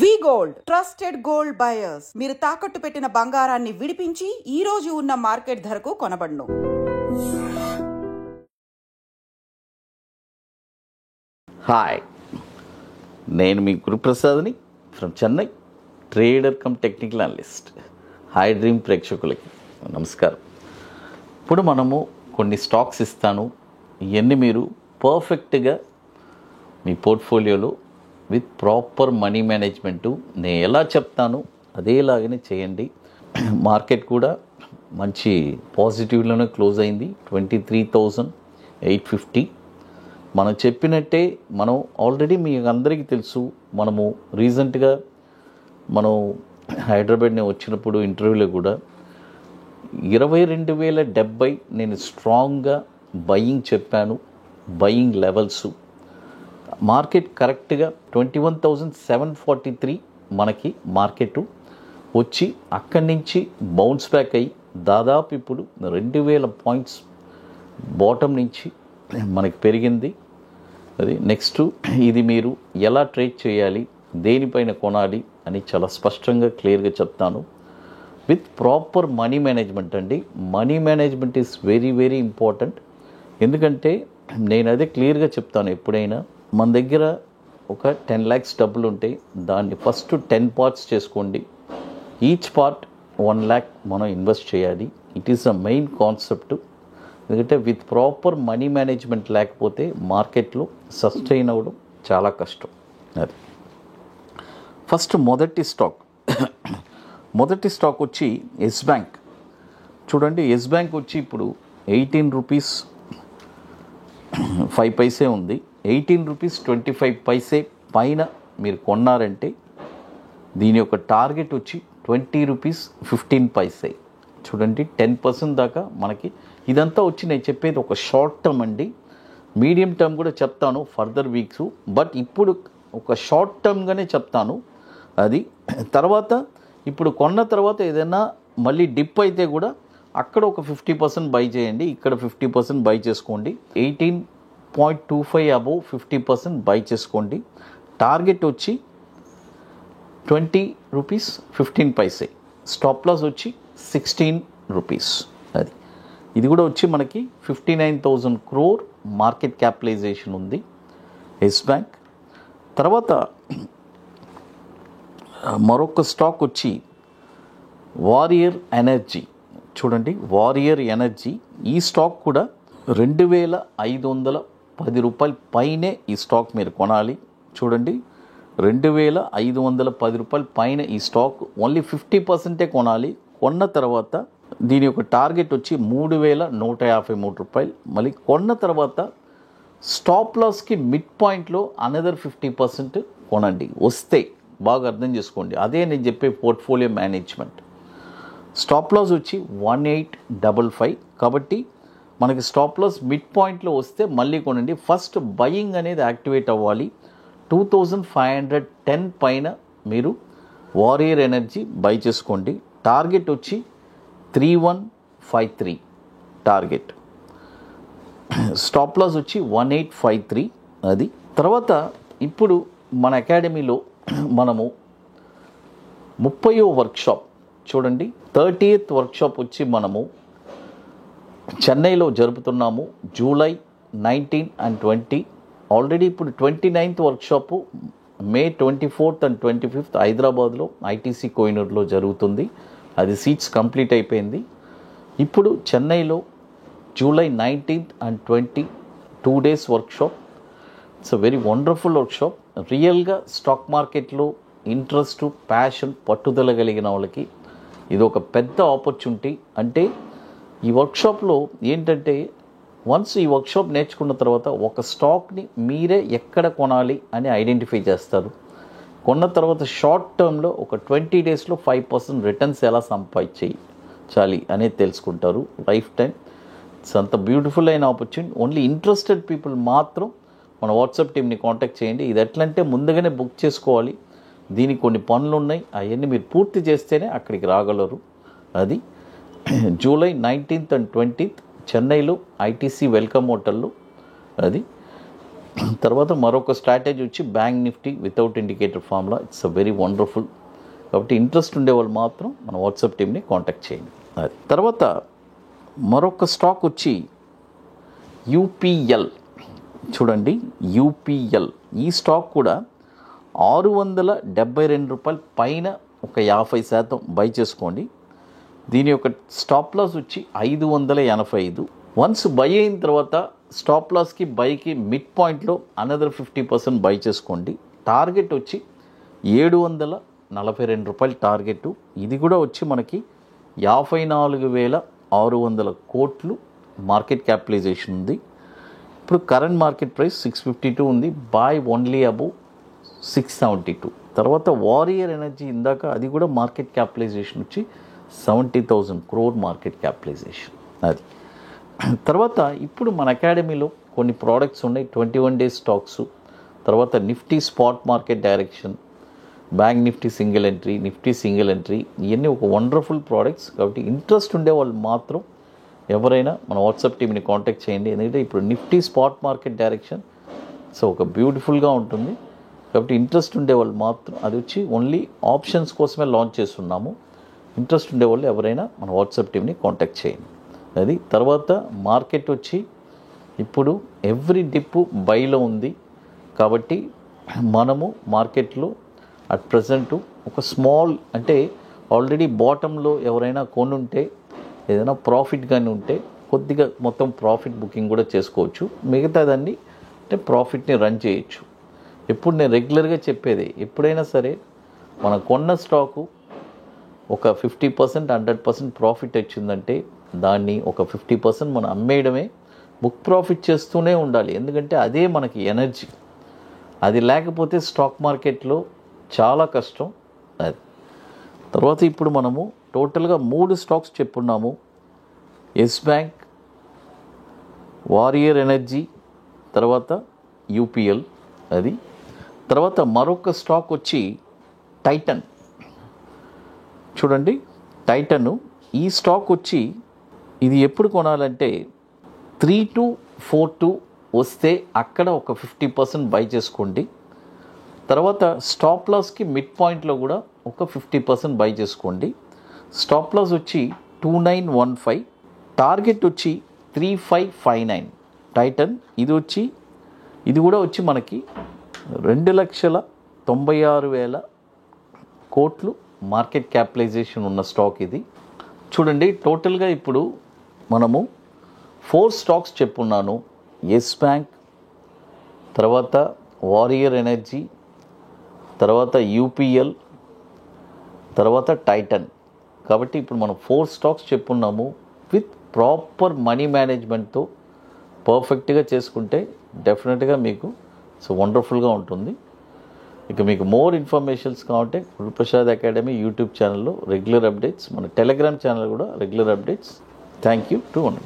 వి gold trusted gold buyers. మీరు తాకట్టు పెట్టిన బంగారాన్ని విడిపించి ఈ రోజు ఉన్న మార్కెట్ ధరకు కొనబడును. హాయ్, నేను మీ గురుప్రసాద్ని from Chennai, trader cum technical analyst. Hi dream ప్రేక్షకులకి నమస్కారం. ఇప్పుడు మనము కొన్ని స్టాక్స్ ఇస్తాను, ఇవన్నీ మీరు పర్ఫెక్ట్గా మీ పోర్ట్ఫోలియోలో విత్ ప్రాపర్ మనీ మేనేజ్మెంటు నేను ఎలా చెప్తాను అదేలాగానే చేయండి. మార్కెట్ కూడా మంచి పాజిటివ్లోనే క్లోజ్ అయింది, 23,850. మనం చెప్పినట్టే మనం ఆల్రెడీ మీ అందరికీ తెలుసు. మనము రీసెంట్గా మనం హైదరాబాద్ నేను వచ్చినప్పుడు ఇంటర్వ్యూలో కూడా 22,070 నేను స్ట్రాంగ్గా బయింగ్ చెప్పాను. బయింగ్ లెవెల్స్ మార్కెట్ కరెక్ట్గా 21,743 మనకి మార్కెట్ వచ్చి అక్కడి నుంచి బౌన్స్ బ్యాక్ అయ్యి దాదాపు ఇప్పుడు 2,000 పాయింట్స్ బాటమ్ నుంచి మనకి పెరిగింది. అది నెక్స్ట్ ఇది మీరు ఎలా ట్రేడ్ చేయాలి, దేనిపైన కొనాలి అని చాలా స్పష్టంగా క్లియర్గా చెప్తాను. విత్ ప్రాపర్ మనీ మేనేజ్మెంట్ అండి. Money management is very very important. ఎందుకంటే నేను అదే క్లియర్గా చెప్తాను. ఎప్పుడైనా మన దగ్గర ఒక 10 lakhs డబ్బులు ఉంటే దాన్ని ఫస్ట్ 10 parts చేసుకోండి. ఈచ్ పార్ట్ 1 lakh మనం ఇన్వెస్ట్ చేయాలి. It is a main concept. ఎందుకంటే విత్ ప్రాపర్ మనీ మేనేజ్మెంట్ లేకపోతే మార్కెట్లో సస్టైన్ అవ్వడం చాలా కష్టం. అది ఫస్ట్ మొదటి స్టాక్ వచ్చి ఎస్ బ్యాంక్. చూడండి, ఎస్ బ్యాంక్ వచ్చి ఇప్పుడు 18 rupees 5 paise ఉంది. 18 rupees 25 paise పైన మీరు కొన్నారంటే దీని యొక్క టార్గెట్ వచ్చి 20 rupees 15 paise. చూడండి, 10% దాకా మనకి. ఇదంతా వచ్చి నేను చెప్పేది ఒక షార్ట్ టర్మ్ అండి. మీడియం టర్మ్ కూడా చెప్తాను ఫర్దర్ వీక్స్, బట్ ఇప్పుడు ఒక షార్ట్ టర్మ్గానే చెప్తాను. అది తర్వాత ఇప్పుడు కొన్న తర్వాత ఏదైనా మళ్ళీ డిప్ అయితే కూడా అక్కడ ఒక 50% బై చేయండి, ఇక్కడ 50% బై చేసుకోండి. 18.25 అబోవ్ 50% బై చేసుకోండి. టార్గెట్ వచ్చి 20 rupees 15 paise. స్టాప్ లాస్ వచ్చి 16 rupees. అది ఇది కూడా వచ్చి మనకి 59,000 crore మార్కెట్ క్యాపిటలైజేషన్ ఉంది ఎస్ బ్యాంక్. తర్వాత మరొక స్టాక్ వచ్చి వారియర్ ఎనర్జీ. చూడండి, వారియర్ ఎనర్జీ ఈ స్టాక్ కూడా 2,510 రూపాయల పైనే ఈ స్టాక్ మీరు కొనాలి. చూడండి, 2,510 రూపాయల పైన ఈ స్టాక్ ఓన్లీ 50% కొనాలి. కొన్న తర్వాత దీని యొక్క టార్గెట్ వచ్చి 3,153 రూపాయలు. మళ్ళీ కొన్న తర్వాత స్టాప్ లాస్కి మిడ్ పాయింట్లో అనదర్ 50% కొనండి వస్తే. బాగా అర్థం చేసుకోండి, అదే నేను చెప్పే పోర్ట్ఫోలియో మేనేజ్మెంట్. స్టాప్ లాస్ వచ్చి 1855. కాబట్టి మనకి స్టాప్ లాస్ మిడ్ పాయింట్లో వస్తే మళ్ళీ కొనండి. ఫస్ట్ బయింగ్ అనేది యాక్టివేట్ అవ్వాలి. 2,510 పైన మీరు వారియర్ ఎనర్జీ బై చేసుకోండి. టార్గెట్ వచ్చి 3,153 టార్గెట్. స్టాప్ లాస్ వచ్చి 1,853. అది తర్వాత ఇప్పుడు మన అకాడమీలో మనము 30వ వర్క్షాప్ చూడండి, 30th వర్క్షాప్ వచ్చి మనము చెన్నైలో జరుపుతున్నాము. July 19 and 20. ఆల్రెడీ ఇప్పుడు 29th workshop May 24th and 25th హైదరాబాద్లో ఐటీసీ కోహినూర్లో జరుగుతుంది. అది సీట్స్ కంప్లీట్ అయిపోయింది. ఇప్పుడు చెన్నైలో July 19th and 20 2 days workshop. It's a very wonderful workshop. రియల్గా స్టాక్ మార్కెట్లో ఇంట్రెస్ట్, ప్యాషన్, పట్టుదల కలిగిన వాళ్ళకి ఇది ఒక పెద్ద ఆపర్చునిటీ. అంటే ఈ వర్క్షాప్లో ఏంటంటే వన్స్ ఈ వర్క్షాప్ నేర్చుకున్న తర్వాత ఒక స్టాక్ని మీరే ఎక్కడ కొనాలి అని ఐడెంటిఫై చేస్తారు. కొన్న తర్వాత షార్ట్ టర్మ్లో ఒక 20 daysలో 5% రిటర్న్స్ ఎలా సంపాదించాలి అనేది తెలుసుకుంటారు. లైఫ్ టైం ఇట్స్ అంత బ్యూటిఫుల్ అయిన ఆపర్చునిటీ. ఓన్లీ ఇంట్రెస్టెడ్ పీపుల్ మాత్రం మన వాట్సాప్ టీమ్ని కాంటాక్ట్ చేయండి. ఇది ఎట్లంటే ముందుగానే బుక్ చేసుకోవాలి. దీనికి కొన్ని పనులు ఉన్నాయి, అవన్నీ మీరు పూర్తి చేస్తేనే అక్కడికి రాగలరు. అది July 19th and 20th చెన్నైలో ఐటీసీ వెల్కమ్ హోటల్లో. అది తర్వాత మరొక స్ట్రాటజీ వచ్చి bank Nifty without indicator formula. It's a very wonderful. కాబట్టి ఇంట్రెస్ట్ ఉండే వాళ్ళు మాత్రం మన వాట్సాప్ టీమ్ని కాంటాక్ట్ చేయండి. అది తర్వాత మరొక స్టాక్ వచ్చి యూపీఎల్. చూడండి, యూపీఎల్ ఈ స్టాక్ కూడా ₹672 పైన ఒక 50% బై చేసుకోండి. దీని యొక్క స్టాప్ లాస్ వచ్చి 585. వన్స్ బై అయిన తర్వాత స్టాప్ లాస్కి బైకి మిడ్ పాయింట్లో అనదర్ 50% బై చేసుకోండి. టార్గెట్ వచ్చి ₹742 టార్గెట్. ఇది కూడా వచ్చి మనకి 54,600 కోట్లు మార్కెట్ క్యాపిటలైజేషన్ ఉంది. ఇప్పుడు కరెంట్ మార్కెట్ ప్రైస్ 652 ఉంది. By only above 672. తర్వాత వారియర్ ఎనర్జీ ఇందాక అది కూడా మార్కెట్ క్యాపిటలైజేషన్ వచ్చి 70,000 crore మార్కెట్ క్యాపిటలైజేషన్. అది తర్వాత ఇప్పుడు మన అకాడమీలో కొన్ని ప్రోడక్ట్స్ ఉన్నాయి. 21 days స్టాక్స్, తర్వాత Nifty spot market direction, bank Nifty single entry, Nifty single entry, ఇవన్నీ ఒక వండర్ఫుల్ ప్రోడక్ట్స్. కాబట్టి ఇంట్రెస్ట్ ఉండే వాళ్ళు మాత్రం ఎవరైనా మన వాట్సాప్ టీమ్ని కాంటాక్ట్ చేయండి. ఎందుకంటే ఇప్పుడు Nifty spot market direction so ఒక బ్యూటిఫుల్గా ఉంటుంది. కాబట్టి ఇంట్రెస్ట్ ఉండే వాళ్ళు మాత్రం అది వచ్చి ఓన్లీ ఆప్షన్స్ కోసమే లాంచ్ చేస్తున్నాము. ఇంట్రెస్ట్ ఉండే వాళ్ళు ఎవరైనా మన వాట్సాప్ టీమ్ని కాంటాక్ట్ చేయండి. అది తర్వాత మార్కెట్ వచ్చి ఇప్పుడు ఎవ్రీ డిప్ బైలో ఉంది. కాబట్టి మనము మార్కెట్లో అట్ ప్రజెంట్ ఒక స్మాల్ అంటే ఆల్రెడీ బాటంలో ఎవరైనా కొనుంటే ఏదైనా ప్రాఫిట్ కానీ ఉంటే కొద్దిగా మొత్తం ప్రాఫిట్ బుకింగ్ కూడా చేసుకోవచ్చు. మిగతాదాన్ని అంటే ప్రాఫిట్ని రన్ చేయొచ్చు. ఎప్పుడు నేను రెగ్యులర్గా చెప్పేది, ఎప్పుడైనా సరే మనం కొన్న స్టాకు ఒక 50% 100% ప్రాఫిట్ వచ్చిందంటే దాన్ని ఒక 50% మనం అమ్మేయడమే, బుక్ ప్రాఫిట్ చేస్తూనే ఉండాలి. ఎందుకంటే అదే మనకి ఎనర్జీ. అది లేకపోతే స్టాక్ మార్కెట్లో చాలా కష్టం. అది తర్వాత ఇప్పుడు మనము టోటల్గా 3 స్టాక్స్ చెప్పున్నాము. ఎస్ బ్యాంక్, వారియర్ ఎనర్జీ, తర్వాత యూపీఎల్. అది తర్వాత మరొక స్టాక్ వచ్చి టైటన్. చూడండి, టైటన్ ఈ స్టాక్ వచ్చి ఇది ఎప్పుడు కొనాలంటే 3242 వస్తే అక్కడ ఒక 50% బై చేసుకోండి. తర్వాత స్టాప్ లాస్కి మిడ్ పాయింట్లో కూడా ఒక 50% బై చేసుకోండి. స్టాప్ లాస్ వచ్చి 2915, టార్గెట్ వచ్చి 3559. టైటన్ ఇది కూడా వచ్చి మనకి 2,96,000 కోట్లు మార్కెట్ క్యాపిటలైజేషన్ ఉన్న స్టాక్ ఇది. చూడండి, టోటల్గా ఇప్పుడు మనము 4 స్టాక్స్ చెప్పున్నాను. ఎస్ బ్యాంక్, తర్వాత వారియర్ ఎనర్జీ, తర్వాత యూపీఎల్, తర్వాత టైటన్. కాబట్టి ఇప్పుడు మనం 4 స్టాక్స్ చెప్పున్నాము. విత్ ప్రాపర్ మనీ మేనేజ్మెంట్తో పర్ఫెక్ట్గా చేసుకుంటే డెఫినెట్గా మీకు సో వండర్ఫుల్గా ఉంటుంది. ఇక మీకు మోర్ ఇన్ఫర్మేషన్స్ కావాలంటే గురుప్రసాద్ అకాడమీ యూట్యూబ్ ఛానల్లో రెగ్యులర్ అప్డేట్స్, మన టెలిగ్రామ్ ఛానల్ కూడా regular updates. Thank you to one.